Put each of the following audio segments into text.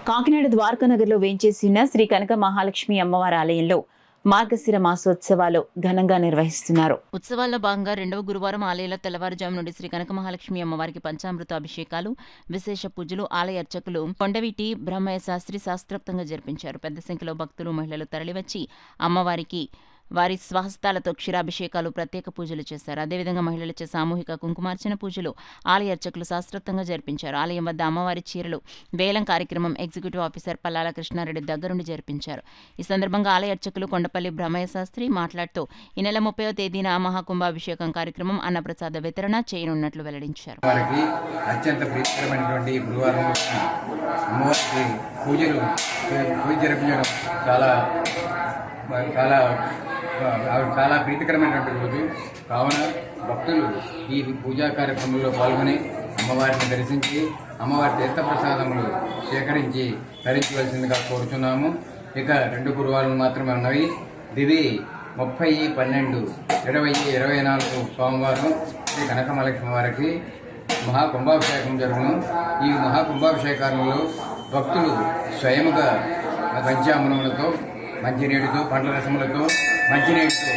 కాకినాడ ద్వారకానగర్లో వేంచేసిన శ్రీ కనక మహాలక్ష్మి అమ్మవారి ఆలయంలో మార్గశిర మాసోత్సవాలు ఘనంగా నిర్వహిస్తున్నారు. ఉత్సవాల్లో భాగంగా రెండవ గురువారం ఆలయంలో తెల్లవారుజాము నుండి శ్రీ కనక మహాలక్ష్మి అమ్మవారికి పంచామృత అభిషేకాలు, విశేష పూజలు ఆలయ అర్చకులు కొండవీటి బ్రహ్మయ్య శాస్త్రి శాస్త్రోక్తంగా జరిపించారు. పెద్ద సంఖ్యలో భక్తులు, మహిళలు తరలివచ్చి అమ్మవారికి వారి స్వహస్తాలతో క్షీరాభిషేకాలు, ప్రత్యేక పూజలు చేశారు. అదేవిధంగా మహిళలచే సామూహిక కుంకుమార్చన పూజలు ఆలయ అర్చకులు శాస్త్రోక్తంగా జరిపించారు. ఆలయం వద్ద అమ్మవారి చీరలు వేలం కార్యక్రమం ఎగ్జిక్యూటివ్ ఆఫీసర్ పల్లాల కృష్ణారెడ్డి దగ్గరుండి జరిపించారు. ఈ సందర్భంగా ఆలయ అర్చకులు కొండపల్లి బ్రహ్మయ్య శాస్త్రి మాట్లాడుతూ ఈ నెల 30వ తేదీన మహాకుంభాభిషేకం కార్యక్రమం అన్నప్రసాద వితరణ చేయనున్నట్లు వెల్లడించారు. అత్యంత ప్రీతికరమైనటువంటి గురువారం అమ్మవారికి పూజ జరిపించడం చాలా ప్రీతికరమైనటువంటి రోజు కావున భక్తులు ఈ పూజా కార్యక్రమంలో పాల్గొని అమ్మవారిని దర్శించి అమ్మవారి తీర్థప్రసాదములు సేకరించి ధరించవలసిందిగా కోరుచున్నాము. ఇక 2 గురువారం మాత్రమే ఉన్నవి. దివి 30/12/2024 సోమవారం శ్రీ కనకమహాలక్ష్మి వారికి మహాకుంభాభిషేకం జరుగును. ఈ మహాకుంభాభిషేకాలలో భక్తులు స్వయముగా పంచామృతములతో, మంచినీటితో, పండ్ల రసములతో, మంచినీటితో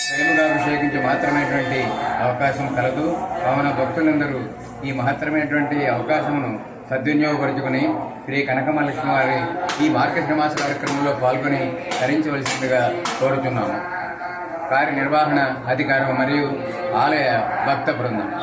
స్వయముగా అభిషేకించి మాత్రమైనటువంటి అవకాశం కలదు. కావున భక్తులందరూ ఈ మహత్తరమైనటువంటి అవకాశమును సద్వినియోగపరుచుకుని శ్రీ కనకమహాలక్ష్మి వారి ఈ మార్గశిర మాస కార్యక్రమంలో పాల్గొని ధరించవలసిందిగా కోరుచున్నాము. కార్యనిర్వహణ అధికారం మరియు ఆలయ భక్త బృందం.